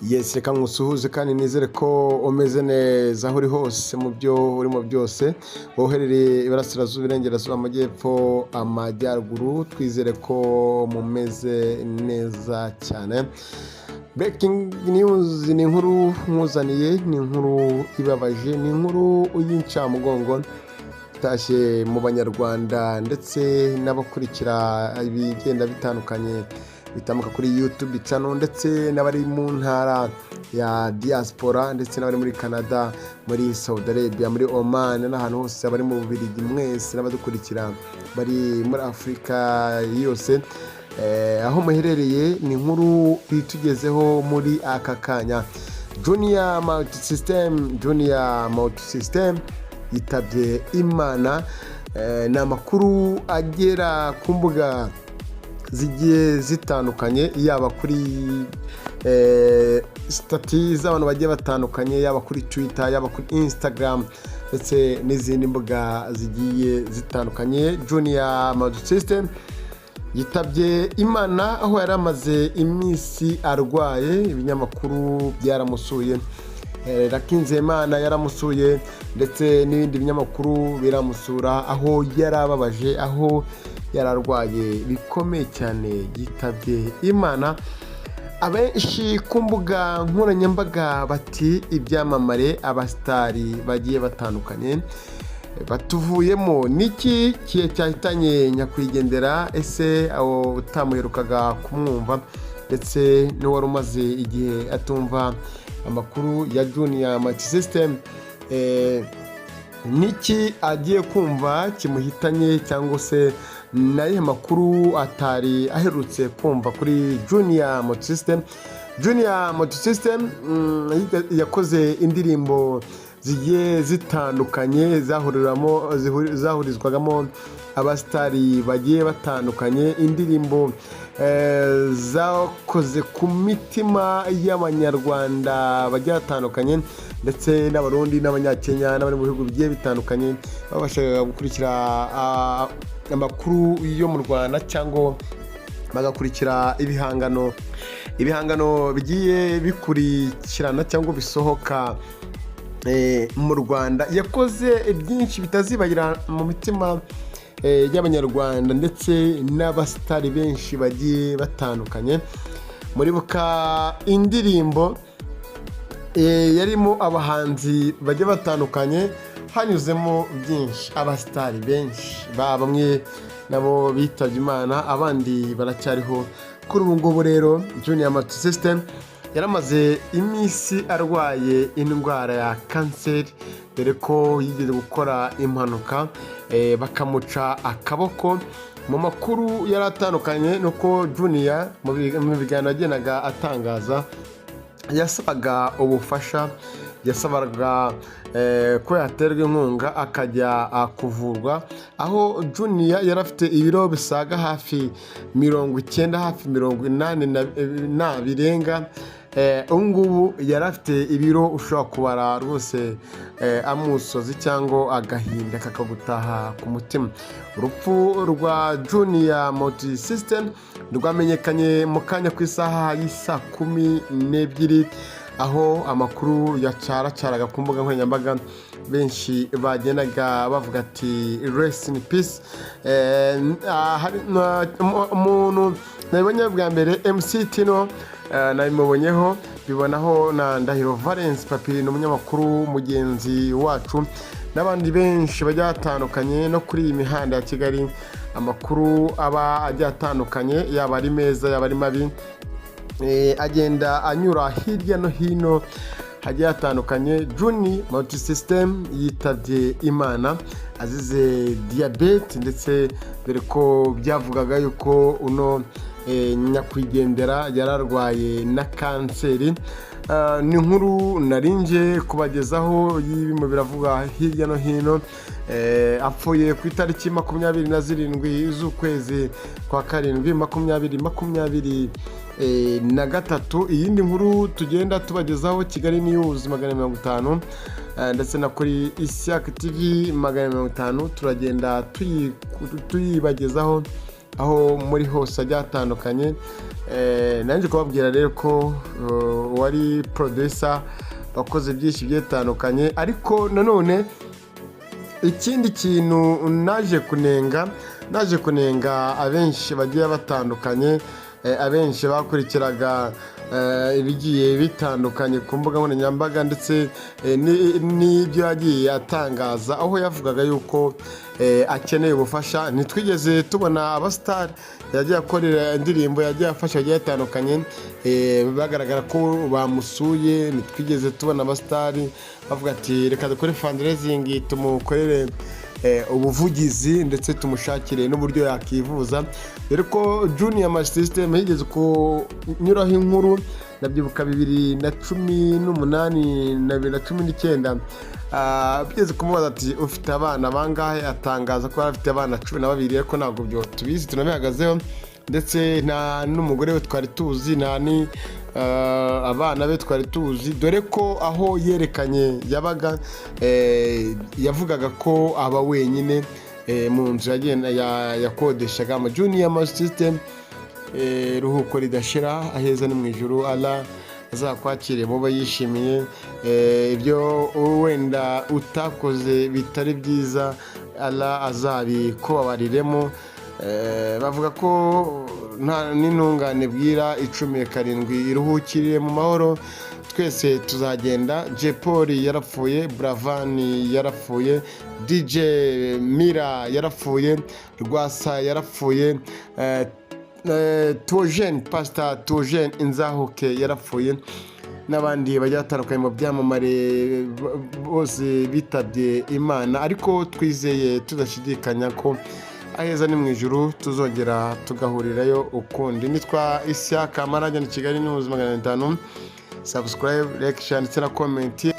Yes, reka nkusuhuze kandi nizere ko umeze neza aho uri hose mu byo urimo byose, woherereye iburasirazuba, iburengerazuba, amajyepfo, amajyaruguru, twizere ko mumeze neza cyane. Breaking news ni inkuru nkuzaniye, ni inkuru ibabaje, ni inkuru y'incamugongo itashye mu banyarwanda ndetse n'abakurikira ibigenda bitandukanye bitamuka kuri YouTube channel, ndetse n'abari mu ntara ya diaspora, ndetse n'abari muri Canada, muri Saudi Arabia, muri Oman, n'ahantu hose abari mu Bubiligi, mwese n'abadukurikira bari muri Afrika yose, aho muherereye. Ni inkuru itugezeho muri aka kanya. Junior Multisystem yitabye Imana. Ni amakuru agera ku mbuga zigiye zitandukanye, yaba kuri stati z'abantu bagiye batandukanye, yaba kuri Twitter, yaba kuri Instagram, ndetse n'izindi mbuga zigiye zitandukanye. Junior Multisystem yitabye Imana aho yari amaze iminsi arwaye. Ibinyamakuru byaramusuye, Rakinzimana yaramusuye, ndetse n'ibindi binyamakuru biramusura aho yarababaje, aho yararwaye bikomeye cyane. Yitabye Imana. Abenshi ku mbuga nkoranyambaga bati ibyamamare, abasitari bagiye batandukanye batuvuyemo. Niki kiye cyahitanye nyakwigendera? Ese aho utamuherukaga kumwumva, ndetse n'uwari umaze igihe atumva amakuru ya Junior Multisystem, niki agiye kumva kimuhitanye, cyangwa se naye makuru atari aherutse kumva kuri Junior Multisystem? Junior Multisystem yakoze indirimbo zigiye zitandukanye zahurizwagamo abasitari bagiye batandukanye, indirimbo zakoze ku mitima y'abanyarwanda bagiye batandukanye, ndetse n'abarundi n'abanyakenya n'abari mu bihugu bigiye bitandukanye babashaga gukurikira amakuru yo mu Rwanda, cyangwa bagakurikira ibihangano bigiye bikurikirana cyangwa bisohoka mu Rwanda. Yakoze byinshi bitazibagirana mu mitima y'abanyarwanda, ndetse n'abasitari benshi bagiye batandukanye. Muribuka indirimbo yarimo abahanzi bagiye batandukanye, hanyuzemo byinshi, abasitari benshi, bamwe nabo bitabye Imana, abandi baracyariho kuri ubu ngubu. Rero Junior Multisystem yaramaze iminsi arwaye indwara ya kanseri, dore ko yigeze gukora impanuka bakamuca akaboko. Mu makuru yari atandukanye nuko Junior mu biganiro yagendaga atangaza yasabaga ubufasha, yasabaga ko yaterwa inkunga akajya kuvurwa, aho Junior yari afite ibiro bisaga hafi 90, hafi 80 birenga. Ngubu yari afite ibiro ushobora kubara rwose amusozi cyangwa agahinda kakagutaha ku mutima. Urupfu rwa Junior Multisystem rwamenyekanye mu kanya ku isaha y'isa 12, aho amakuru yacaracaraga ku mbuga nkoranyambaga. Benshi bagendaga bavuga ati rest in peace. Hari umuntu nabonye bwa mbere, MC Tino, nabimubonyeho, bibonaho na Ndahiro Valence Papi, n'umunyamakuru mugenzi wacu, n'abandi benshi bajya batandukanye. No kuri iyi mihanda ya Kigali amakuru aba ajya atandukanye, yaba ari meza yaba ari mabi, agenda anyura hirya no hino hagiye hatandukanye. Junior Multisystem yitabye Imana azize diyabete, ndetse dore ko byavugaga yuko uno nyakwigendera yararwaye na kanseri. Ni inkuru narinje kubagezaho y'ibimo biravuga hirya no hino. Apfuye ku itariki 27 z'ukwezi kwa karindwi 2023. Iyindi nkuru tugenda tubagezaho Kigali News 150, ndetse na kuri Ishyaka TV 150, turagenda tuyibagezaho aho muri hose ajya hatandukanye. Nanjye kubabwira rero ko wari producer wakoze byinshi bitandukanye, ariko nanone ikindi kintu naje kunenga abenshi bagiye batandukanye, abenshi bakurikiraga ibigiye bitandukanye ku mbuga nkoranyambaga ndetse n'ibyo yagiye atangaza, aho yavugaga yuko akeneye ubufasha. Ntitwigeze tubona abasitari yagiye akorera indirimbo, yagiye afasha bagiye batandukanye bagaragara ko bamusuye. Ntitwigeze tubona abasitari bavuga ati reka dukore fundraising tumukorere ubuvugizi ndetse tumushakire n'uburyo yakivuza. Dore ko Junior Match System yigeze kunyuraho inkuru, nabyibuka 2018 na 2019, bigeze kumubaza ati ufite abana bangahe, atangaza ko afite abana 12, ariko ntabwo byo tubizi tunabihagazeho, ndetse nta n'umugore we twari tuzi, nta ni abana be twari tuzi, dore ko aho yerekanye yavugaga ko aba wenyine mu nzu yakodeshaga. Junior Match System, ruhuko ridashira, aheza ni mu ijuru, Allah azakwakire muba yishimiye. Ibyo wenda utakoze bitari byiza, Allah azabikubabariremo. Bavuga ko nta n'intungane bwira 17 iruhukiriye mu mahoro. Twese tuzagenda. J-Paul yarapfuye, Bravani yarapfuye, DJ Mira yarapfuye, Rwasa yarapfuye, Pastor Togene Inzahuke yarapfuye, n'abandi bajya batandukanye mu byamamare bose bitabye Imana. Ariko twizeye tudashidikanya ko aheza ni mu ijuru tuzongera tugahurirayo ukundi. Nitwa Ishyaka Marajya, Kigali News 500. Subscribe, like, share ndetse na comment.